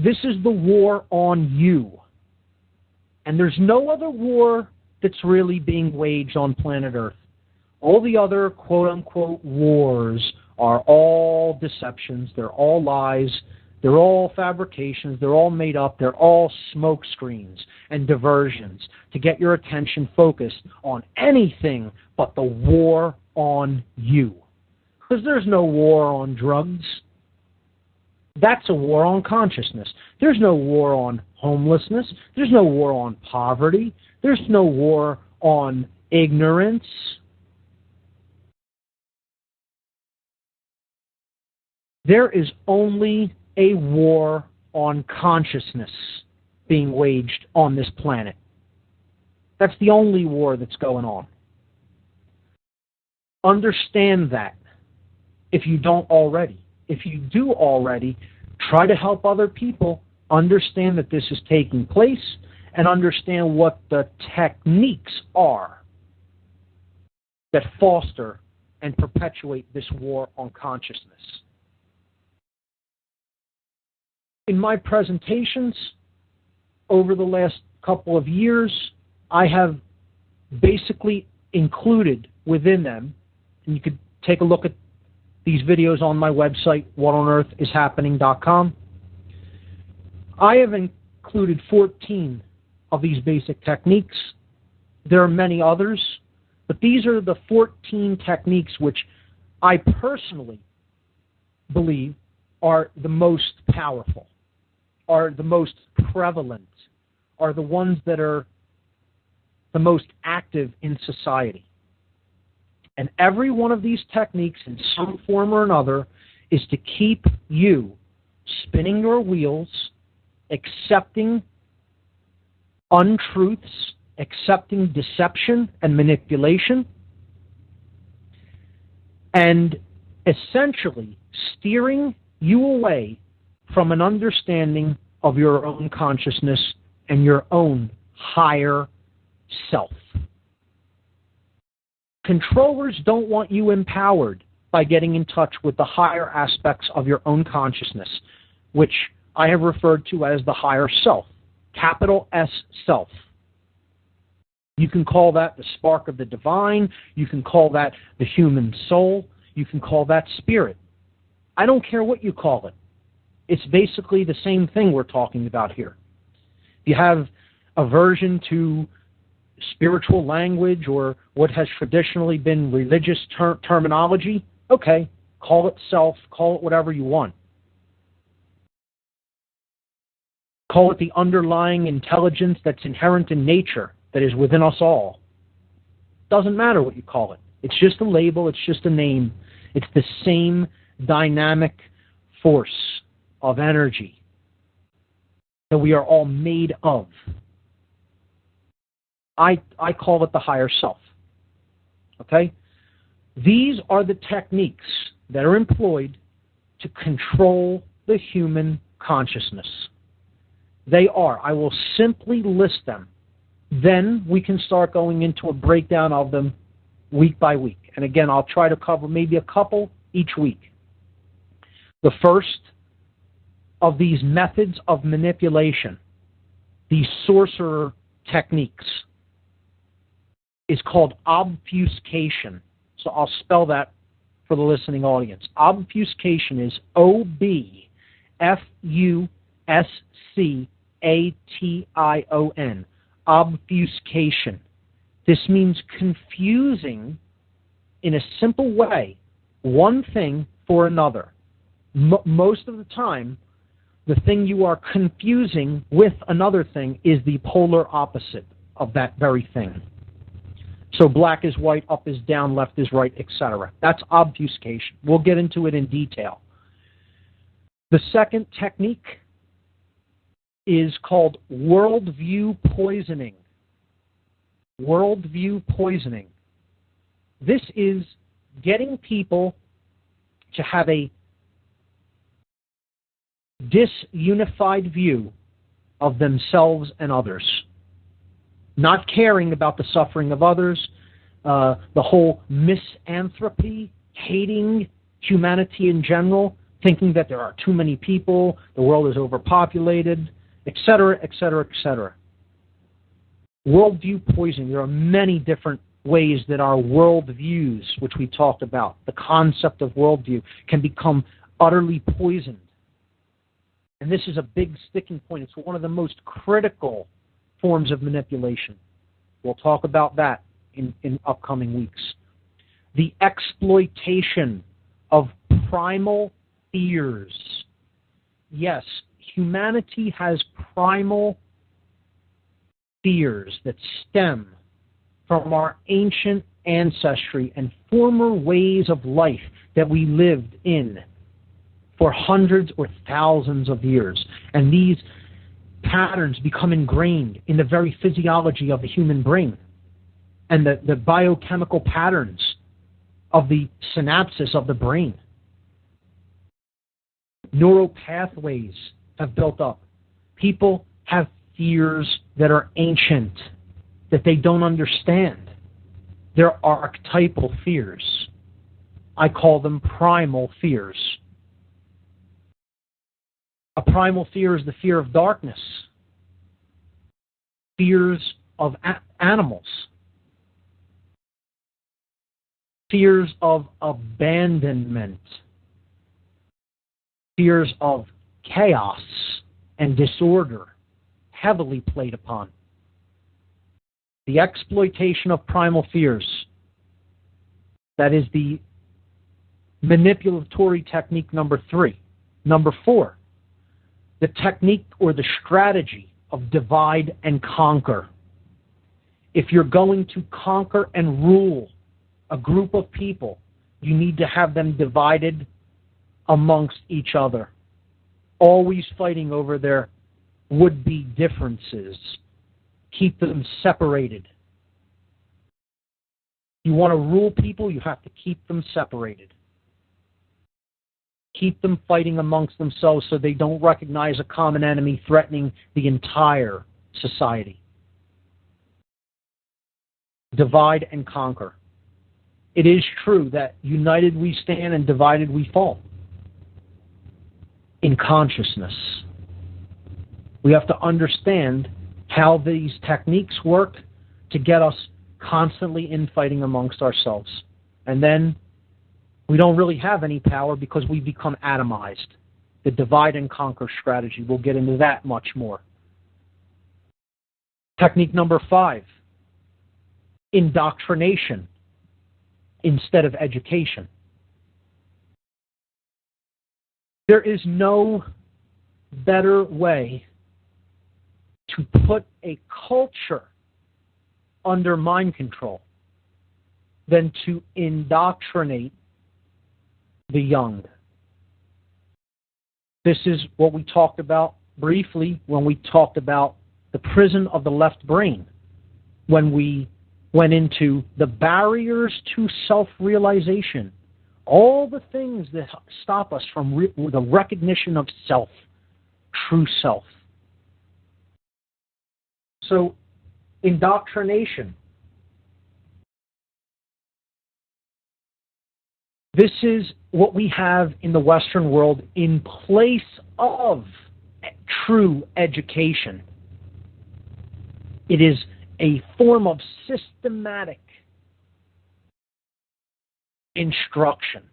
This is the war on you. And there's no other war that's really being waged on planet Earth. All the other quote-unquote wars are all deceptions. They're all lies. They're all fabrications. They're all made up. They're all smoke screens and diversions to get your attention focused on anything but the war on you. Because there's no war on drugs. That's a war on consciousness. There's no war on homelessness. There's no war on poverty. There's no war on ignorance. There is only a war on consciousness being waged on this planet. That's the only war that's going on. Understand that if you don't already. If you do already, try to help other people understand that this is taking place and understand what the techniques are that foster and perpetuate this war on consciousness. In my presentations over the last couple of years, I have basically included within them, and you could take a look at these videos on my website, whatonearthishappening.com. I have included 14 of these basic techniques. There are many others, but these are the 14 techniques which I personally believe are the most powerful, are the most prevalent, are the ones that are the most active in society. And every one of these techniques, in some form or another, is to keep you spinning your wheels, accepting untruths, accepting deception and manipulation, and essentially steering you away from an understanding of your own consciousness and your own higher self. Controllers don't want you empowered by getting in touch with the higher aspects of your own consciousness, which I have referred to as the higher self, capital S self. You can call that the spark of the divine. You can call that the human soul. You can call that spirit. I don't care what you call it. It's basically the same thing we're talking about here. If you have aversion to spiritual language or what has traditionally been religious terminology, okay, call it self, call it whatever you want. Call it the underlying intelligence that's inherent in nature, that is within us all. Doesn't matter what you call it. It's just a label, it's just a name. It's the same dynamic force of energy that we are all made of. I call it the higher self. Okay? These are the techniques that are employed to control the human consciousness. They are. I will simply list them. Then we can start going into a breakdown of them week by week. And again, I'll try to cover maybe a couple each week. The first of these methods of manipulation, these sorcerer techniques, is called obfuscation. So I'll spell that for the listening audience. Obfuscation is O-B-F-U-S-C-A-T-I-O-N. Obfuscation. This means confusing in a simple way one thing for another. Most of the time, the thing you are confusing with another thing is the polar opposite of that very thing. So black is white, up is down, left is right, etc. That's obfuscation. We'll get into it in detail. The second technique is called worldview poisoning. Worldview poisoning. This is getting people to have a disunified view of themselves and others. Not caring about the suffering of others, the whole misanthropy, hating humanity in general, thinking that there are too many people, the world is overpopulated, etc., etc., etc. Worldview poisoning. There are many different ways that our worldviews, which we talked about, the concept of worldview, can become utterly poisoned. And this is a big sticking point. It's one of the most critical forms of manipulation. We'll talk about that in upcoming weeks. The exploitation of primal fears. Yes, humanity has primal fears that stem from our ancient ancestry and former ways of life that we lived in for hundreds or thousands of years. And these patterns become ingrained in the very physiology of the human brain and the biochemical patterns of the synapses of the brain. Neural pathways have built up. People have fears that are ancient, that they don't understand. They're archetypal fears. I call them primal fears. A primal fear is the fear of darkness, fears of animals, fears of abandonment, fears of chaos and disorder, heavily played upon. The exploitation of primal fears, that is the manipulatory technique number 3. Number 4, the technique or the strategy of divide and conquer. If you're going to conquer and rule a group of people, you need to have them divided amongst each other, always fighting over their would-be differences. Keep them separated. You want to rule people, you have to keep them separated. Keep them fighting amongst themselves so they don't recognize a common enemy threatening the entire society. Divide and conquer. It is true that united we stand and divided we fall. In consciousness. We have to understand how these techniques work to get us constantly infighting amongst ourselves. And then we don't really have any power because we become atomized. The divide and conquer strategy. We'll get into that much more. Technique number 5. Indoctrination instead of education. There is no better way to put a culture under mind control than to indoctrinate the young. This is what we talked about briefly when we talked about the prison of the left brain, when we went into the barriers to self-realization, all the things that stop us from the recognition of self, true self. So, indoctrination. This is what we have in the Western world in place of true education. It is a form of systematic instruction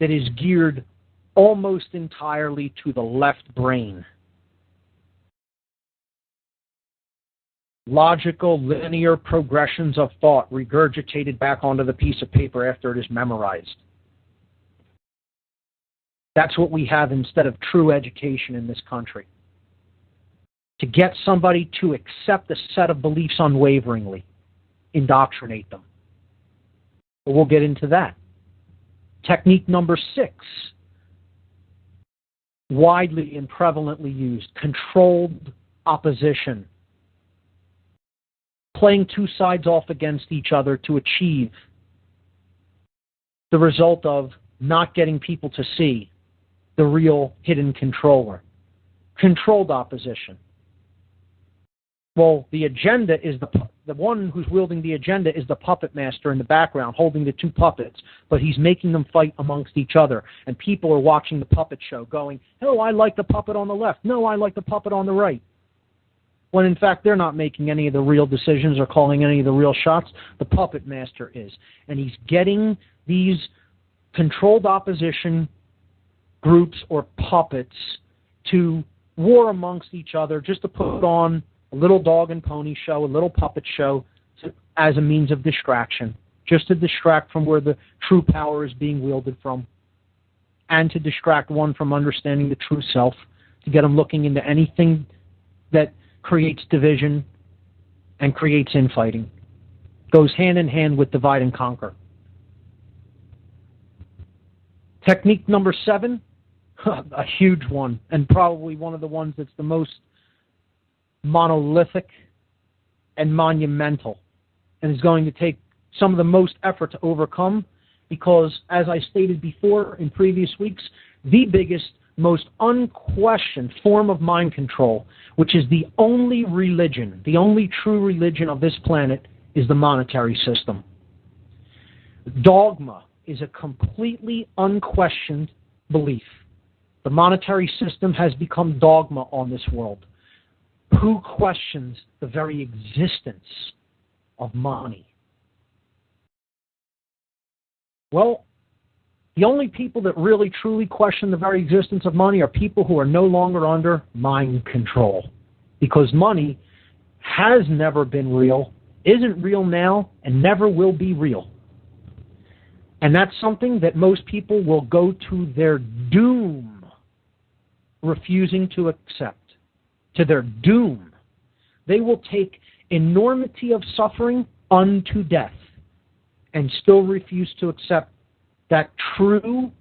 that is geared almost entirely to the left brain. Logical, linear progressions of thought regurgitated back onto the piece of paper after it is memorized. That's what we have instead of true education in this country. To get somebody to accept a set of beliefs unwaveringly, indoctrinate them. But we'll get into that. Technique number 6, widely and prevalently used, controlled opposition. Playing two sides off against each other to achieve the result of not getting people to see the real hidden controller. Controlled opposition. Well, the agenda is the one who's wielding the agenda is the puppet master in the background holding the two puppets, but he's making them fight amongst each other. And people are watching the puppet show going, oh, I like the puppet on the left. No, I like the puppet on the right. When in fact they're not making any of the real decisions or calling any of the real shots. The puppet master is. And he's getting these controlled opposition groups or puppets to war amongst each other just to put on a little dog and pony show, a little puppet show as a means of distraction, just to distract from where the true power is being wielded from, and to distract one from understanding the true self, to get them looking into anything that creates division and creates infighting. Goes hand in hand with divide and conquer. Technique number 7, a huge one, and probably one of the ones that's the most monolithic and monumental, and is going to take some of the most effort to overcome, because, as I stated before in previous weeks, the biggest, most unquestioned form of mind control, which is the only religion, the only true religion of this planet, is the monetary system. Dogma is a completely unquestioned belief. The monetary system has become dogma on this world. Who questions the very existence of money? Well, the only people that really truly question the very existence of money are people who are no longer under mind control. Because money has never been real, isn't real now, and never will be real. And that's something that most people will go to their doom refusing to accept. To their doom. They will take enormity of suffering unto death and still refuse to accept that true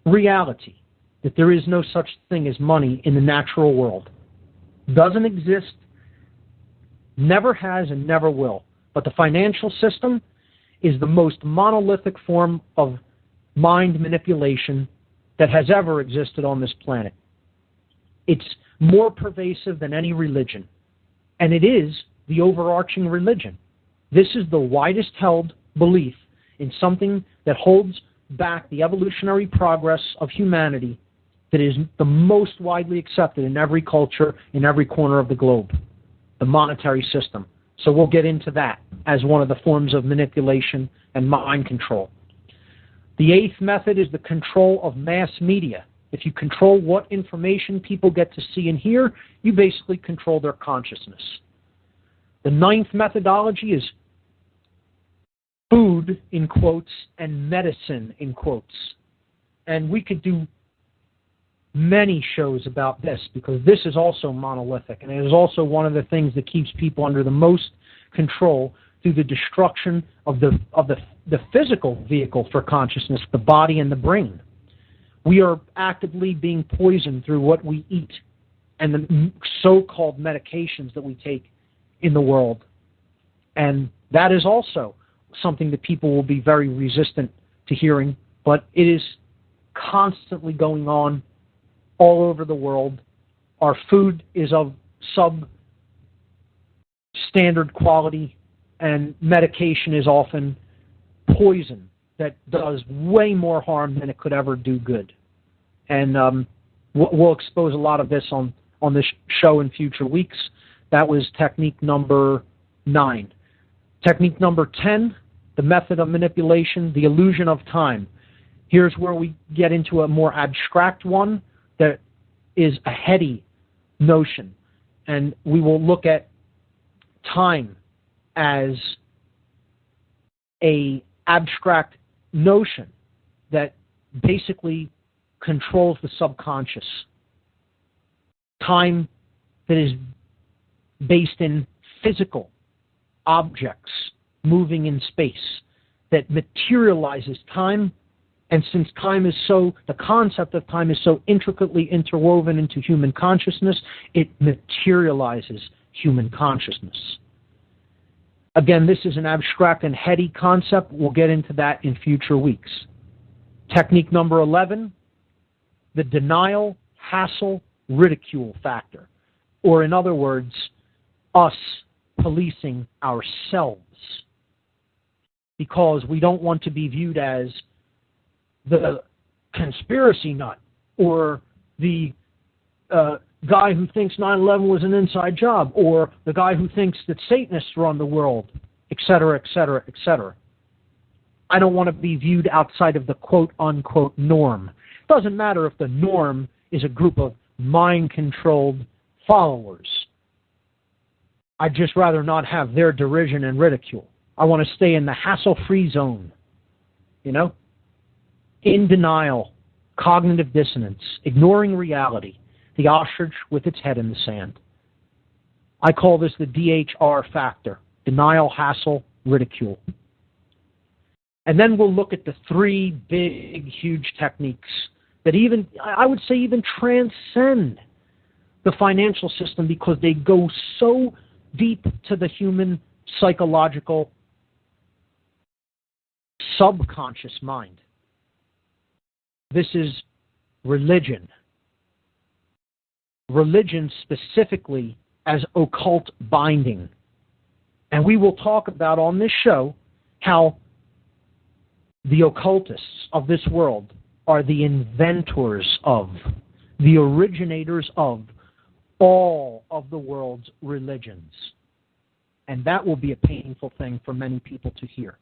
reality, that there is no such thing as money in the natural world. Doesn't exist, never has, and never will. But the financial system is the most monolithic form of mind manipulation that has ever existed on this planet. It's more pervasive than any religion, and it is the overarching religion. This is the widest held belief in something that holds back the evolutionary progress of humanity, that is the most widely accepted in every culture, in every corner of the globe, the monetary system. So we'll get into that as one of the forms of manipulation and mind control. The 8th method is the control of mass media. If you control what information people get to see and hear, you basically control their consciousness. The 9th methodology is food, in quotes, and medicine, in quotes. And we could do many shows about this, because this is also monolithic, and it is also one of the things that keeps people under the most control through the destruction of the physical vehicle for consciousness, the body and the brain. We are actively being poisoned through what we eat and the so-called medications that we take in the world. And that is also something that people will be very resistant to hearing, but it is constantly going on all over the world. Our food is of substandard quality, and medication is often poison that does way more harm than it could ever do good. And we'll expose a lot of this on this show in future weeks. That was technique number 9. Technique number 10, the method of manipulation, the illusion of time. Here's where we get into a more abstract one that is a heady notion. And we will look at time as a abstract notion that basically controls the subconscious. Time that is based in physical objects moving in space, that materializes time. And since time is the concept of time is so intricately interwoven into human consciousness, it materializes human consciousness. Again, this is an abstract and heady concept. We'll get into that in future weeks. Technique number 11, the denial, hassle, ridicule factor. Or in other words, us policing ourselves, because we don't want to be viewed as the conspiracy nut or the guy who thinks 9/11 was an inside job, or the guy who thinks that Satanists run the world, etc., etc., etc. I don't want to be viewed outside of the quote-unquote norm. It doesn't matter if the norm is a group of mind-controlled followers. I'd just rather not have their derision and ridicule. I want to stay in the hassle-free zone, in denial, cognitive dissonance, ignoring reality, the ostrich with its head in the sand. I call this the DHR factor: denial, hassle, ridicule. And then we'll look at the three big, huge techniques that I would say even transcend the financial system, because they go so deep to the human psychological subconscious mind. This is religion. Religion specifically as occult binding. And we will talk about on this show how the occultists of this world are the inventors of, the originators of all of the world's religions. And that will be a painful thing for many people to hear.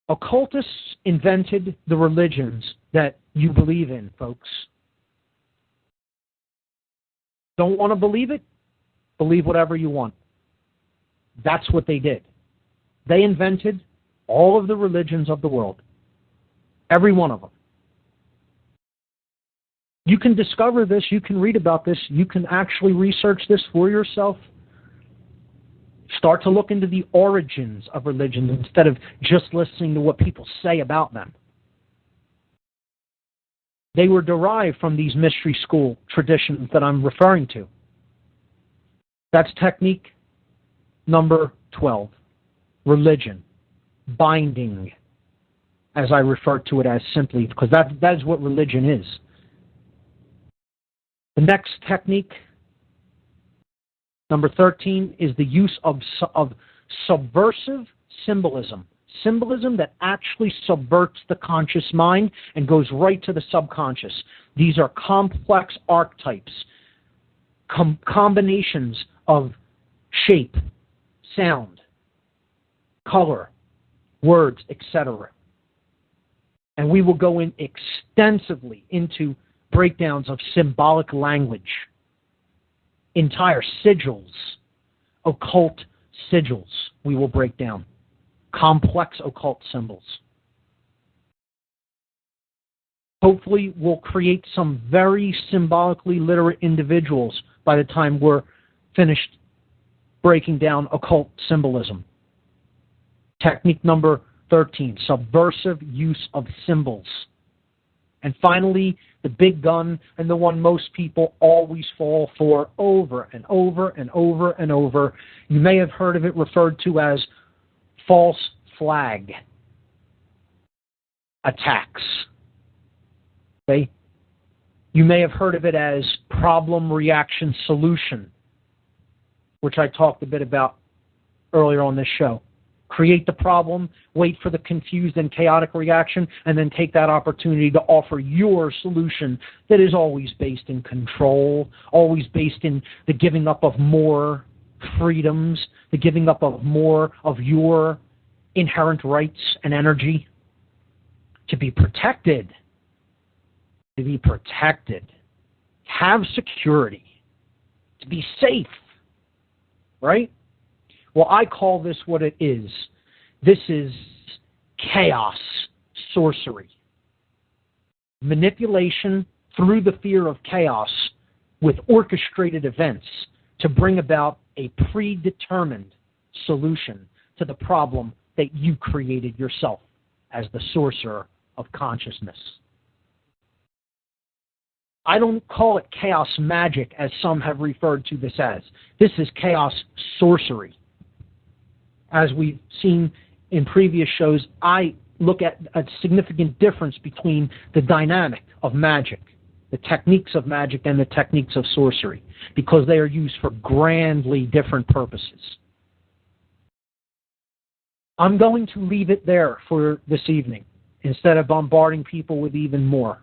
Occultists invented the religions that you believe in, folks. Don't want to believe it? Believe whatever you want. That's what they did. They invented all of the religions of the world. Every one of them. You can discover this, you can read about this, you can actually research this for yourself. Start to look into the origins of religions instead of just listening to what people say about them. They were derived from these mystery school traditions that I'm referring to. That's technique number 12. Religion. Binding, as I refer to it as simply, because that is what religion is. The next technique, number 13, is the use of subversive symbolism. Symbolism that actually subverts the conscious mind and goes right to the subconscious. These are complex archetypes, combinations of shape, sound, color, words, etc. And we will go in extensively into breakdowns of symbolic language, entire sigils, occult sigils we will break down, complex occult symbols. Hopefully we'll create some very symbolically literate individuals by the time we're finished breaking down occult symbolism. Technique number 13, subversive use of symbols. And finally, the big gun, and the one most people always fall for over and over and over and over. You may have heard of it referred to as false flag attacks. Okay? You may have heard of it as problem, reaction, solution, which I talked a bit about earlier on this show. Create the problem, wait for the confused and chaotic reaction, and then take that opportunity to offer your solution that is always based in control, always based in the giving up of more freedoms, the giving up of more of your inherent rights and energy to be protected. To be protected. Have security. To be safe. Right? Well, I call this what it is. This is chaos sorcery. Manipulation through the fear of chaos with orchestrated events to bring about a predetermined solution to the problem that you created yourself as the sorcerer of consciousness. I don't call it chaos magic as some have referred to this as. This is chaos sorcery. As we've seen in previous shows, I look at a significant difference between the dynamic of magic the techniques of magic and the techniques of sorcery, because they are used for grandly different purposes. I'm going to leave it there for this evening instead of bombarding people with even more.